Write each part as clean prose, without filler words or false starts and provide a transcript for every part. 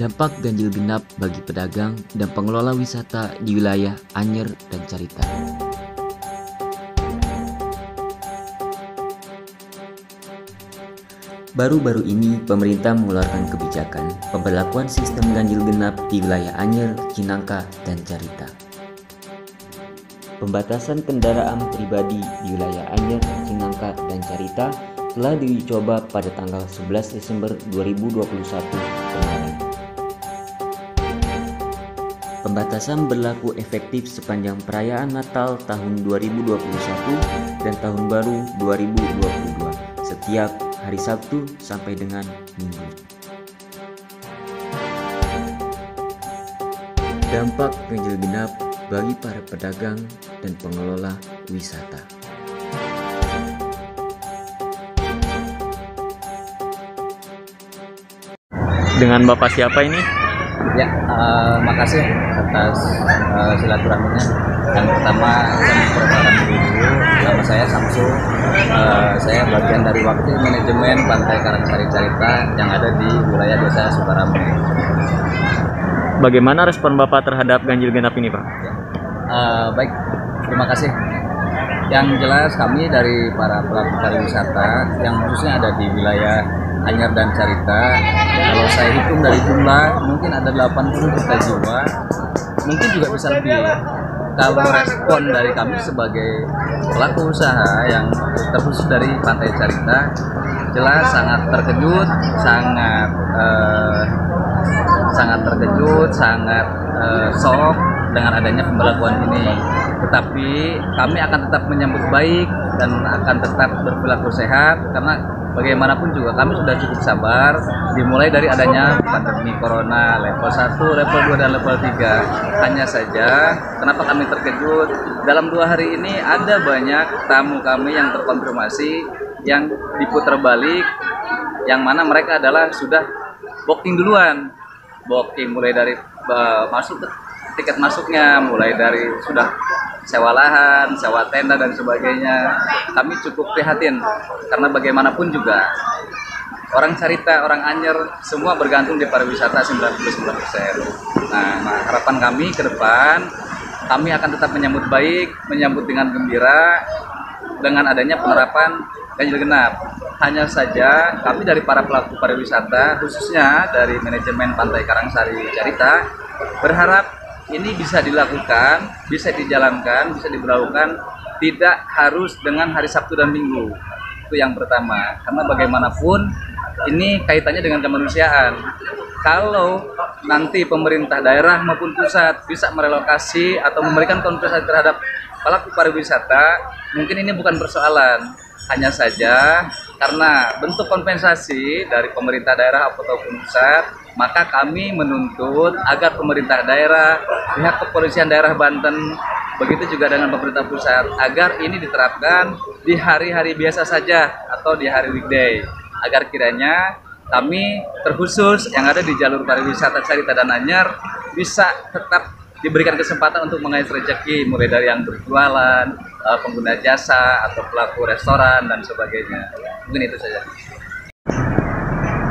Dampak ganjil genap bagi pedagang dan pengelola wisata di wilayah Anyer dan Carita. Baru-baru ini, pemerintah mengeluarkan kebijakan pemberlakuan sistem ganjil genap di wilayah Anyer, Cinangka, dan Carita. Pembatasan kendaraan pribadi di wilayah Anyer, Cinangka, dan Carita telah dicoba pada tanggal 11 Desember 2021 kemarin. Pembatasan berlaku efektif sepanjang perayaan Natal tahun 2021 dan Tahun Baru 2022 setiap hari Sabtu sampai dengan Minggu. Dampak ganjil genap bagi para pedagang dan pengelola wisata. Dengan Bapak siapa ini? Ya, makasih atas silaturahminya. Yang pertama saya memperkenalkan diri dulu. Nama saya Samsu. Saya bagian dari wakil manajemen Pantai Karangsari Carita yang ada di wilayah Desa Sukarame. Bagaimana respon Bapak terhadap ganjil genap ini, Pak? Baik, terima kasih. Yang jelas kami dari para pelaku pariwisata yang khususnya ada di wilayah Anyer dan Carita, kalau saya hitung dari jumlah mungkin ada 80 juta jiwa, mungkin juga bisa lebih. Kalau respon dari kami sebagai pelaku usaha yang terkhusus dari Pantai Carita, jelas sangat terkejut, sangat shock dengan adanya pemberlakuan ini. Tetapi kami akan tetap menyambut baik dan akan tetap berperilaku sehat karena bagaimanapun juga kami sudah cukup sabar dimulai dari adanya pandemi corona level 1, level 2, dan level 3. Hanya saja kenapa kami terkejut, dalam 2 hari ini ada banyak tamu kami yang terkonfirmasi yang diputar balik, yang mana mereka adalah sudah booking duluan, booking mulai dari masuk tiket masuknya, mulai dari sudah sewa lahan, sewa tenda dan sebagainya. Kami cukup prihatin karena bagaimanapun juga orang Carita, orang Anyer semua bergantung di pariwisata 99%. Nah, harapan kami ke depan kami akan tetap menyambut baik, menyambut dengan gembira dengan adanya penerapan ganjil genap. Hanya saja kami dari para pelaku pariwisata khususnya dari manajemen Pantai Karangsari Carita berharap ini bisa dilakukan, bisa dijalankan, bisa diberlakukan, tidak harus dengan hari Sabtu dan Minggu. Itu yang pertama, karena bagaimanapun ini kaitannya dengan kemanusiaan. Kalau nanti pemerintah daerah maupun pusat bisa merelokasi atau memberikan kompensasi terhadap pelaku pariwisata, mungkin ini bukan persoalan. Hanya saja karena bentuk kompensasi dari pemerintah daerah ataupun pusat, maka kami menuntut agar pemerintah daerah, pihak kepolisian daerah Banten, begitu juga dengan pemerintah pusat, agar ini diterapkan di hari-hari biasa saja atau di hari weekday, agar kiranya kami terkhusus yang ada di jalur pariwisata Carita dan Anyer bisa tetap diberikan kesempatan untuk mengais rezeki, mulai dari yang berjualan, pengguna jasa atau pelaku restoran dan sebagainya. Mungkin itu saja.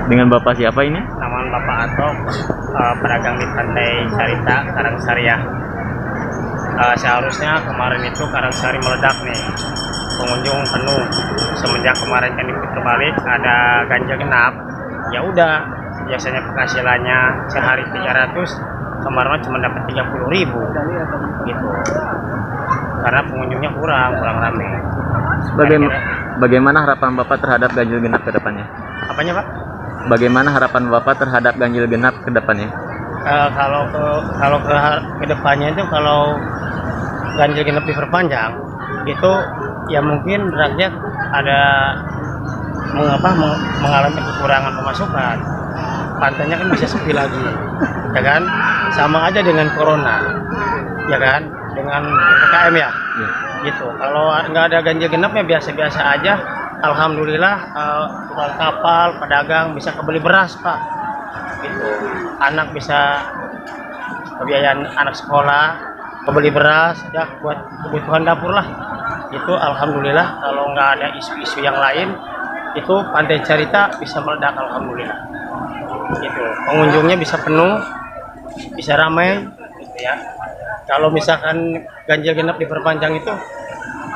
Dengan Bapak siapa ini? Nama Bapak Atok, pedagang di Pantai Carita, Karangsari ya. Seharusnya kemarin itu Karangsari meledak nih, pengunjung penuh. Semenjak kemarin kan diputar balik ada ganjil genap, ya udah biasanya penghasilannya sehari 300, kemarin cuma dapat 30.000 gitu. Karena pengunjungnya kurang rame. Bagaimana harapan Bapak terhadap ganjil genap ke depannya? Apanya, Pak? Bagaimana harapan Bapak terhadap ganjil genap ke depannya? Kalau ke depannya itu kalau ganjil genap diperpanjang itu ya mungkin rakyat ada mengalami kekurangan pemasukan. Pantainya kan bisa sepi lagi, ya kan? Sama aja dengan corona, ya kan? Dengan PPKM ya, gitu. Kalau nggak ada ganjil genap ya biasa-biasa aja. Alhamdulillah, tukang kapal, pedagang bisa kebeli beras, Pak. Gitu. Anak bisa kebiayaan anak sekolah, kebeli beras, ya buat kebutuhan dapur lah. Itu alhamdulillah. Kalau nggak ada isu-isu yang lain, itu Pantai Carita bisa meledak alhamdulillah. gitu. Pengunjungnya bisa penuh, bisa ramai gitu ya. Kalau misalkan ganjil genap diperpanjang itu,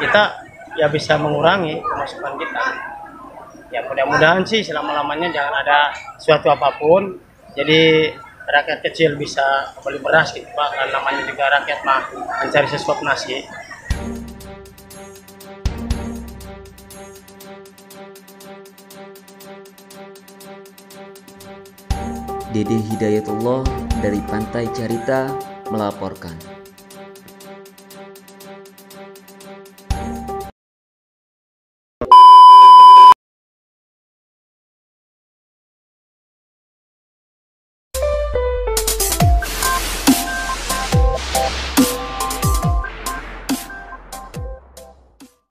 kita ya bisa mengurangi pemasukan kita. Ya mudah-mudahan sih selama-lamanya jangan ada suatu apapun, jadi rakyat kecil bisa beli beras gitu Pak, karena namanya juga rakyat mah mencari sesuap nasi. Dede Hidayatullah dari Pantai Carita melaporkan.